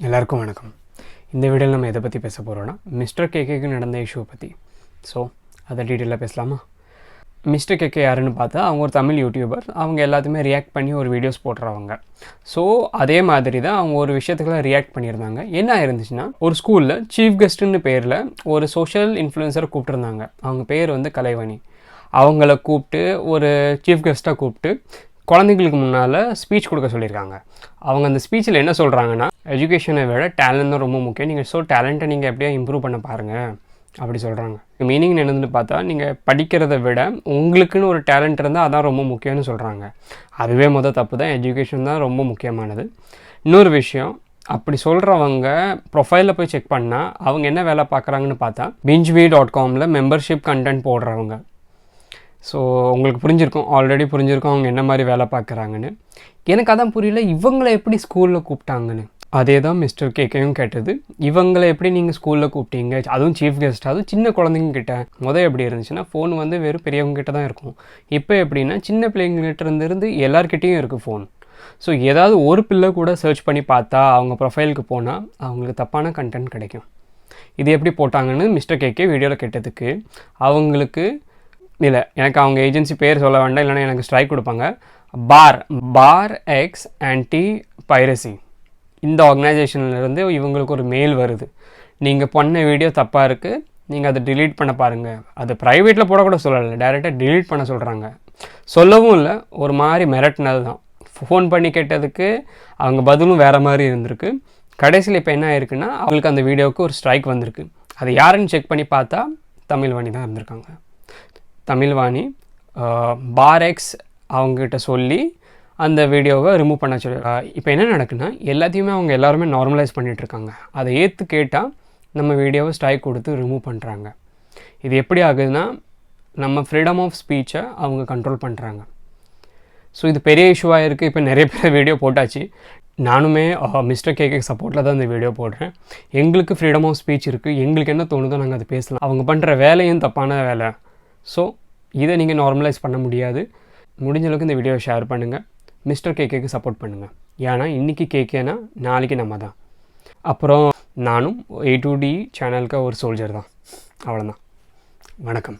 எல்லாருக்கும் வணக்கம். இந்த வீடியோவில் நம்ம எதை பற்றி பேச போகிறோன்னா மிஸ்டர் கேகேக்கு நடந்த இஷ்யூவை பற்றி. ஸோ அதை டீட்டெயிலாக பேசலாமா? மிஸ்டர் கேகே யாருன்னு பார்த்தா அவங்க ஒரு தமிழ் யூடியூபர். அவங்க எல்லாத்தையுமே ரியாக்ட் பண்ணி ஒரு வீடியோஸ் போடுறவங்க. ஸோ அதே மாதிரி தான் அவங்க ஒரு விஷயத்துக்குலாம் ரியாக்ட் பண்ணியிருந்தாங்க. என்ன ஆயிருந்துச்சுன்னா, ஒரு ஸ்கூலில் சீஃப் கெஸ்ட்டுன்னு பேரில் ஒரு சோஷியல் இன்ஃப்ளூயன்சரை கூப்பிட்டுருந்தாங்க. அவங்க பேர் வந்து கலைவாணி. அவங்கள கூப்பிட்டு ஒரு சீஃப் கெஸ்ட்டாக கூப்பிட்டு குழந்தைங்களுக்கு முன்னால் ஸ்பீச் கொடுக்க சொல்லியிருக்காங்க. அவங்க அந்த ஸ்பீச்சில் என்ன சொல்கிறாங்கன்னா, எஜுகேஷனை விட டேலண்ட் தான் ரொம்ப முக்கியம். நீங்கள் டேலண்ட்டை நீங்கள் எப்படியா இம்ப்ரூவ் பண்ண பாருங்கள் அப்படி சொல்கிறாங்க. மீனிங் என்னதுன்னு பார்த்தா, நீங்கள் படிக்கிறத விட உங்களுக்குன்னு ஒரு டேலண்ட் இருந்தால் அதான் ரொம்ப முக்கியம்னு சொல்கிறாங்க. அதுவே தப்பு தான். எஜுகேஷன் தான் ரொம்ப முக்கியமானது. இன்னொரு விஷயம், அப்படி சொல்கிறவங்க ப்ரொஃபைலில் போய் செக் பண்ணால் அவங்க என்ன வேலை பார்க்குறாங்கன்னு பார்த்தா, bingewe.comல மெம்பர்ஷிப் கண்டென்ட் போடுறவங்க. ஸோ உங்களுக்கு ஆல்ரெடி புரிஞ்சிருக்கும் அவங்க என்ன மாதிரி வேலை பார்க்குறாங்கன்னு. எனக்கு அதான் புரியல, இவங்களை எப்படி ஸ்கூலில் கூப்பிட்டாங்கன்னு. அதே தான் மிஸ்டர் கேகேயும் கேட்டது. இவங்களை எப்படி நீங்கள் ஸ்கூலில் கூப்பிட்டீங்க, அதுவும் சீஃப் கெஸ்ட், அதுவும் சின்ன குழந்தைங்க கிட்ட. எப்படி இருந்துச்சுன்னா, ஃபோன் வந்து வெறும் பெரியவங்க கிட்ட தான் இருக்கும். இப்போ எப்படின்னா, சின்ன பிள்ளைங்ககிட்ட இருந்து எல்லார்கிட்டையும் இருக்குது ஃபோன். ஸோ ஏதாவது ஒரு பிள்ளை கூட சர்ச் பண்ணி பார்த்தா அவங்க ப்ரொஃபைலுக்கு போனால் அவங்களுக்கு தப்பான கண்டென்ட் கிடைக்கும். இது எப்படி போட்டாங்கன்னு மிஸ்டர் கேகே வீடியோவில் கேட்டதுக்கு அவங்களுக்கு இல்லை, எனக்கு அவங்க ஏஜென்சி பேர் சொல்ல வேண்டாம், இல்லைனா எனக்கு ஸ்ட்ரைக் கொடுப்பாங்க. பார் எக்ஸ் ஆன்டி பைரசி, இந்த ஆர்கனைசேஷன்லேருந்து இவங்களுக்கு ஒரு மெயில் வருது. நீங்கள் பண்ண வீடியோ தப்பாக இருக்குது, நீங்கள் அதை டிலீட் பண்ண பாருங்கள். அது ப்ரைவேட்டில் போடக்கூட சொல்லலை, டைரெக்டாக டிலீட் பண்ண சொல்கிறாங்க. சொல்லவும் இல்லை, ஒரு மாதிரி மிரட்டினது தான். ஃபோன் பண்ணி கேட்டதுக்கு அவங்க பதிலும் வேறு மாதிரி இருந்திருக்கு. கடைசியில் இப்போ என்ன ஆயிருக்குன்னா, அவங்களுக்கு அந்த வீடியோவுக்கு ஒரு ஸ்ட்ரைக் வந்திருக்கு. அது யாருன்னு செக் பண்ணி பார்த்தா தமிழ்வாணி தான் இருந்திருக்காங்க. தமிழ்வாணி பாரெக்ஸ் அவங்ககிட்ட சொல்லி அந்த வீடியோவை ரிமூவ் பண்ண சொல்லி. இப்போ என்ன நடக்குன்னா, எல்லாத்தையுமே அவங்க எல்லாருமே நார்மலைஸ் பண்ணிகிட்ருக்காங்க. அதை ஏற்று கேட்டால் நம்ம வீடியோவை ஸ்ட்ரைக் கொடுத்து ரிமூவ் பண்ணுறாங்க. இது எப்படி ஆகுதுன்னா, நம்ம ஃப்ரீடம் ஆஃப் ஸ்பீச்சை அவங்க கண்ட்ரோல் பண்ணுறாங்க. ஸோ இது பெரிய இஷ்யூவாக இருக்குது. இப்போ நிறைய பேர் வீடியோ போட்டாச்சு. நானுமே மிஸ்டர் கேகே சப்போர்ட்டில் தான் இந்த வீடியோ போடுறேன். எங்களுக்கு ஃப்ரீடம் ஆஃப் ஸ்பீச் இருக்குது, எங்களுக்கு என்ன தோணுதோ நாங்கள் அதை பேசலாம். அவங்க பண்ணுற வேலையும் தப்பான வேலை. ஸோ இதை நீங்கள் நார்மலைஸ் பண்ண முடியாது. முடிஞ்ச அளவுக்கு இந்த வீடியோவை ஷேர் பண்ணுங்கள். மிஸ்டர் கேகேக்கு சப்போர்ட் பண்ணுங்கள். ஏன்னா இன்றைக்கி கேகேனா நாளைக்கு நம்ம தான். அப்புறம் நானும் A2D சேனலுக்கு ஒரு சோல்ஜர் தான். அவ்வளோதான். வணக்கம்.